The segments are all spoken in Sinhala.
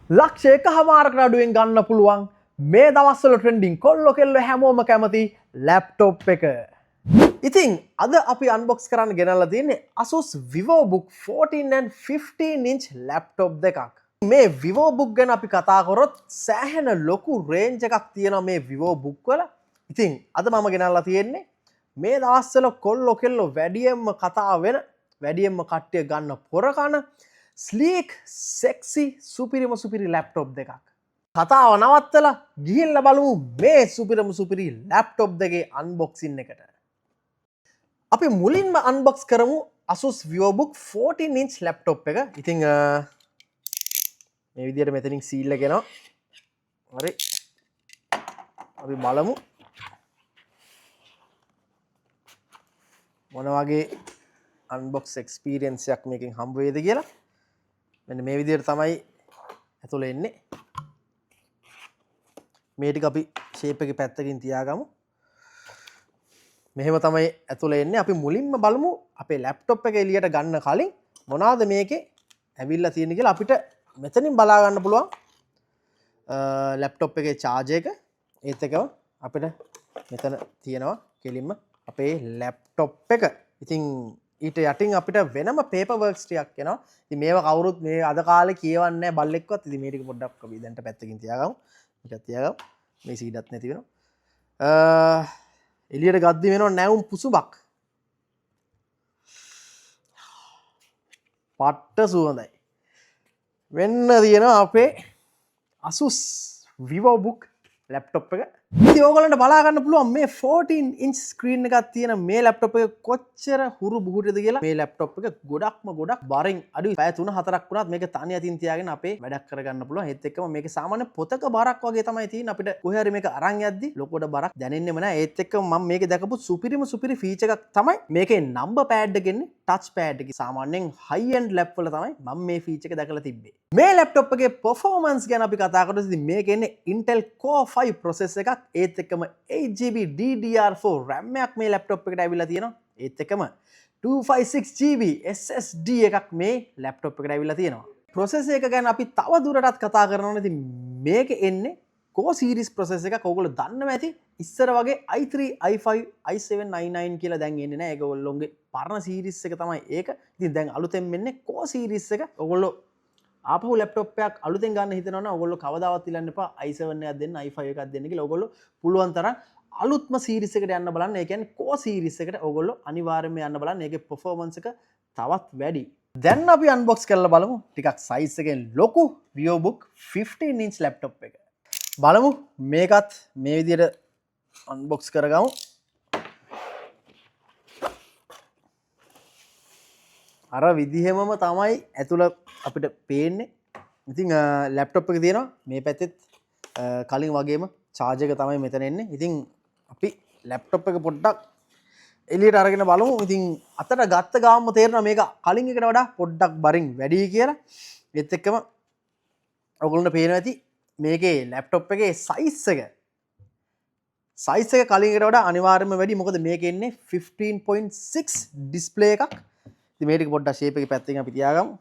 ලක්ෂ එකහමාරකට අඩුවෙන් ගන්න පුළුවන් මේ දවස්වල ට්‍රෙන්ඩින් කොල්ලෝ කෙල්ලෝ හැමෝම කැමති ලැප්ටොප් එක. ඉතින් අද අපි අන්බොක්ස් කරන්න ගෙනල්ලා තියෙන්නේ Asus VivoBook 14 and 15 inch laptop දෙකක්. මේ VivoBook ගැන අපි කතා කරොත් සෑහෙන ලොකු රේන්ජ් එකක් තියෙනවා මේ VivoBook වල. ඉතින් අද මම ගෙනල්ලා තියෙන්නේ මේ දවස්වල කොල්ලෝ කෙල්ලෝ වැඩියෙන්ම කතා වෙන වැඩියෙන්ම කට්ටිය ගන්න පොර කන ස්ලීක් සෙක්සි සුපිරි ලැප්ටොප් දෙකක්. කතාව නවත්තලා ගිහිල්ලා බලමු මේ සුපිරි ලැප්ටොප් දෙකේ අන්බොක්සින් එකට. අපි මුලින්ම අන්බොක්ස් කරමු Asus VivoBook 14 inch ලැප්ටොප් එක. ඉතින් මේ විදිහට මෙතනින් සීල් එක එනවා. හරි. අපි බලමු මොන වගේ අන්බොක්ස් එක්ස්පීරියන්ස් එකක් මේකෙන් හම්බ වෙයිද කියලා. මෙන්න මේ විදිහට තමයි ඇතුළේ එන්නේ. මේ ටික අපි ෂේප් එකේ පැත්තකින් තියාගමු. මෙහෙම තමයි ඇතුළේ එන්නේ. අපි මුලින්ම බලමු අපේ ලැප්ටොප් එක එළියට ගන්න කලින් මොනවාද මේකේ ඇවිල්ලා තියෙන්නේ කියලා. අපිට මෙතනින් බලා ගන්න පුළුවන් ලැප්ටොප් එකේ charger එක. ඒත් එකම අපිට මෙතන තියෙනවා කෙලින්ම අපේ ලැප්ටොප් එක. ඉතින් ඊට යටින් අපිට වෙනම පේපර් වර්ක්ස් ටිකක් එනවා. ඉතින් මේවා කවුරුත් මේ අද කාලේ කියවන්නේ නැහැ බල්ලෙක්වත්. ඉතින් මේ ටික පොඩ්ඩක් අපි දැන්ට පැත්තකින් තියාගමු. මේකත් තියාගමු. මේ සීඩත් නැති වෙනවා. එළියට ගද්දි වෙනවා නැවුම් පුසුබක්. පට්ට සුවඳයි. වෙන්න තියෙනවා අපේ Asus VivoBook ලැප්ටොප් එක. ඉතින් ඕගොල්ලන්ට බලා ගන්න පුළුවන් මේ 14 inch screen එකක් තියෙන මේ ලැප්ටොප් එක කොච්චර හුරු බුහුරද කියලා. මේ ලැප්ටොප් එක ගොඩක් බරින් අඩුයි. පැය 3-4ක් වුණත් මේක තනි අතින් තියාගෙන අපේ වැඩක් කරගන්න පුළුවන්. ඒත් එක්කම මේක සාමාන්‍ය පොතක බරක් වගේ තමයි තියෙන්නේ. අපිට කොහේ හරි මේක අරන් යද්දි ලොකුවට බරක් දැනෙන්නෙම නැහැ. ඒත් එක්කම මම මේකේ දැකපු සුපිරි ෆීචර් එකක් තමයි මේකේ නම්බර් පෑඩ් එක එන්නේ ටච් පෑඩ් එක. සාමාන්‍යයෙන් හයි එන්ඩ් ලැප් වල තමයි මම මේ ෆීචර් එක දැකලා තිබ්බේ. මේ ලැප්ටොප් එකේ performance ගැන අපි කතා කරද්දී ඉතින් මේකේ එන්නේ Intel Core 5 processor එකක්. ඒත් එක්කම 8GB DDR4 RAM එකක් මේ ලැප්ටොප් එකට ඇවිල්ලා තියෙනවා. ඒත් එක්කම 256GB SSD එකක් මේ ලැප්ටොප් එකට ඇවිල්ලා තියෙනවා. processor එක ගැන අපි තව දුරටත් කතා කරනවා. ඉතින් මේක එන්නේ Core series processor එකක්. ඔයගොල්ලෝ දන්නව ඇති. ඉස්සර වගේ i3, i5, i7, i9 කියලා දැන් එන්නේ නැහැ. ඒක ඔයගොල්ලෝගේ පරණ series එක තමයි ඒක. ඉතින් දැන් අලුතෙන් එන්නේ Core series එක. ඔයගොල්ලෝ ආපහු ලැප්ටොප් එකක් අලුතෙන් ගන්න හිතනවා නම් ඔයගොල්ලෝ කවදාවත් ඉල්ලන්න එපා i7 එකක් දෙන්න i5 එකක් දෙන්න කියලා. ඔයගොල්ලෝ පුළුවන් තරම් අලුත්ම සීරීස් එකට යන්න බලන්න. ඒ කියන්නේ Core සීරීස් එකට ඔයගොල්ලෝ අනිවාර්යයෙන්ම යන්න බලන්න. ඒකේ performance එක තවත් වැඩි. දැන් අපි unbox කරලා බලමු ටිකක් size එකෙන් ලොකු VivoBook 15 inch ලැප්ටොප් එක. බලමු මේකත් මේ විදිහට unbox කරගමු. අර විදිහෙමම තමයි ඇතුළ අපිට පේන්නේ. ඉතින් ලැප්ටොප් එක තියෙනවා මේ පැත්තෙත් කලින් වගේම charger එක තමයි මෙතන එන්නේ. ඉතින් අපි ලැප්ටොප් එක පොඩ්ඩක් එළියට අරගෙන බලමු. ඉතින් අතට ගත්ත ගාමම තේරෙනවා මේක කලින් එකට වඩා පොඩ්ඩක් බරින් වැඩි කියලා. ඒත් එක්කම ඔයගොල්ලන්ට පේනවා ඇති මේකේ ලැප්ටොප් එකේ size එක කලින් එකට වඩා අනිවාර්යයෙන්ම වැඩි. මොකද මේකේ ඉන්නේ 15.6 display එකක්. ඉතින් මේ ටික පොඩ්ඩක් shape එකේ පැත්තකින් අපි තියාගමු.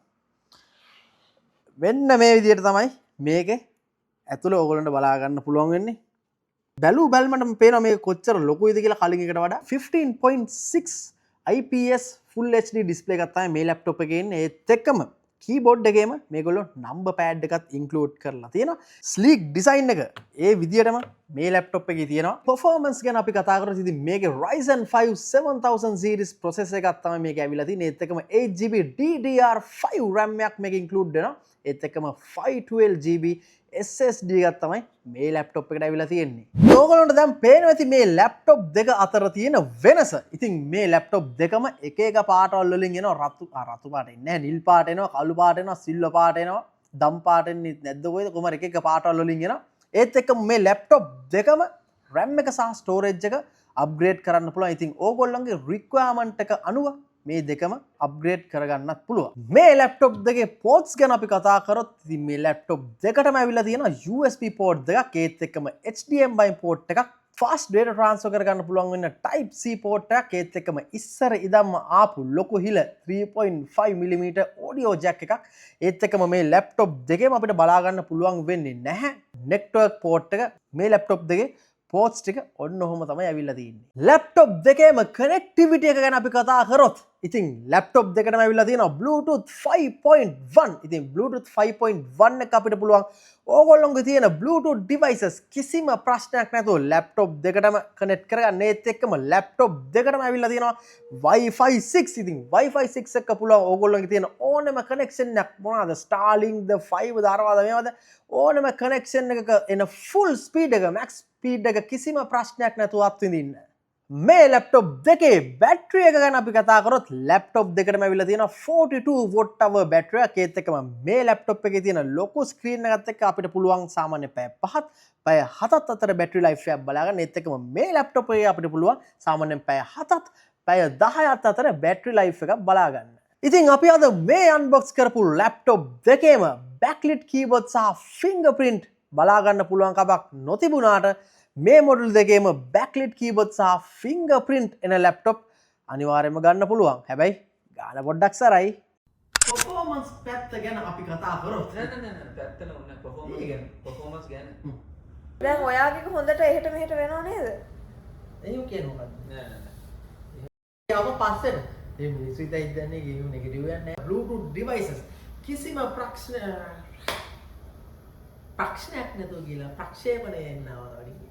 වෙන්න මේ විදිහට තමයි මේකේ ඇතුළේ ඕගොල්ලන්ට බලා ගන්න පුළුවන් වෙන්නේ. බැලු බැලමට පේනවා මේක කොච්චර ලොකුයිද කියලා කලින් එකට වඩා. 15.6 IPS full HD display එකක් තමයි මේ ලැප්ටොප් එකේ ඉන්නේ. ඒත් එක්කම keyboard එකේම මේගොල්ලෝ number pad එකත් include කරලා තියෙනවා. sleek design එක ඒ විදිහටම මේ ලැප්ටොප් එකේ තියෙනවා. performance ගැන අපි කතා කරලා ඉතින් මේකේ Ryzen 5 7000 series processor එකක් තමයි මේක ඇවිල්ලා තියෙන්නේ. ඒත් එක්කම 8GB DDR5 RAM එකක් මේක include වෙනවා. ඒත් එක්කම 512GB SSD එකක් තමයි මේ ලැප්ටොප් එකට ඇවිල්ලා තියෙන්නේ. ඕගොල්ලන්ට දැන් පේනවා ඇති මේ ලැප්ටොප් දෙක අතර තියෙන වෙනස. ඉතින් මේ ලැප්ටොප් දෙකම එක පාටවල් වලින් එනවා. රතු පාට එන්නේ නැහැ. නිල් පාට එනවා, කළු පාට එනවා, සිල්වර් පාට එනවා. දම් පාට එන්නේ නැද්ද කොහෙද? කොහමද එක පාටවල් වලින් එනවා. ඒත් එක්කම මේ ලැප්ටොප් දෙකම RAM එක සහ storage එක අප්ග්‍රේඩ් කරන්න පුළුවන්. ඉතින් ඕගොල්ලන්ගේ requirement එක අනුව මේ දෙකම අප්ග්‍රේඩ් කරගන්නත් පුළුවන්. මේ ලැප්ටොප් දෙකේ ports ගැන අපි කතා කරොත් ඉතින් මේ ලැප්ටොප් දෙකටම ඇවිල්ලා තියෙනවා USB port දෙකක්. ඒත් එක්කම HDMI port එකක් ෆාස්ට් ඩේටා ට්‍රාන්ස්ෆර් කරගන්න පුළුවන් වෙන type C port එකක් ඒත් එක්කම ඉස්සර ඉදම්ම ආපු ලොකු හිල 3.5 mm audio jack එකක් ඒත් එක්කම මේ laptop දෙකේම අපිට බලා ගන්න පුළුවන් වෙන්නේ නැහැ network port එක මේ laptop දෙකේ ports ටික ඔන්න ඔහොම තමයි ඇවිල්ලා තියෙන්නේ. laptop දෙකේම connectivity එක ගැන අපි කතා කරොත් ඉතින් laptop දෙකටම ඇවිල්ලා තියෙනවා Bluetooth 5.1. ඉතින් Bluetooth 5.1 එක අපිට පුළුවන් ඕගොල්ලෝගේ තියෙන Bluetooth devices කිසිම ප්‍රශ්නයක් නැතුව laptop දෙකටම connect කරගන්න. ඒත් එක්කම laptop දෙකටම ඇවිල්ලා තියෙනවා Wi-Fi 6. ඉතින් Wi-Fi 6 එක පුළුවන් ඕගොල්ලෝගේ තියෙන ඕනම connection එකක් මොනවාද Starlink ද Fiber ද අරවාද මේවද ඕනම connection එකක එන full speed එක max speed එක කිසිම ප්‍රශ්නයක් නැතුව අත්විඳින්න. මේ laptop දෙකේ battery එක ගැන අපි කතා කරොත් laptop දෙකටම ඇවිල්ලා තියෙනවා 42 watt hour battery එකක්. ඒත් එක්කම මේ laptop එකේ තියෙන ලොකු screen එකත් එක්ක අපිට පුළුවන් සාමාන්‍ය පැය 5ත් පැය 7ත් අතර battery life එකක් බලා ගන්න. ඒත් එක්කම මේ laptop එකේ අපිට පුළුවන් සාමාන්‍යයෙන් පැය 7ත් පැය 10ත් අතර battery life එකක් බලා ගන්න. ඉතින් අපි අද මේ unbox කරපු laptop දෙකේම backlit keyboard සහ fingerprint බලා ගන්න පුළුවන් කමක් නොතිබුණාට මේ මොඩල් දෙකේම backlit keyboard සහ fingerprint එන laptop අනිවාර්යයෙන්ම ගන්න පුළුවන්. හැබැයි ගාන පොඩ්ඩක් සරයි. performance පැත්ත ගැන අපි කතා කරොත් නෑ පැත්තල උන්න performance ගැන. දැන් ඔයාගේ හොඳට එහෙට මෙහෙට වෙනව නේද? එහෙම කියන්නේ මොකද්ද? නෑ. යව පස්සෙන් මේ මිනිස්සු ඉතින් ගේම් නෙගටිව් යන්නේ Bluetooth devices කිසිම ප්‍රශ්නයක් නැතුව කියලා ප්‍රක්ෂේපණය එන්නවා වගේ.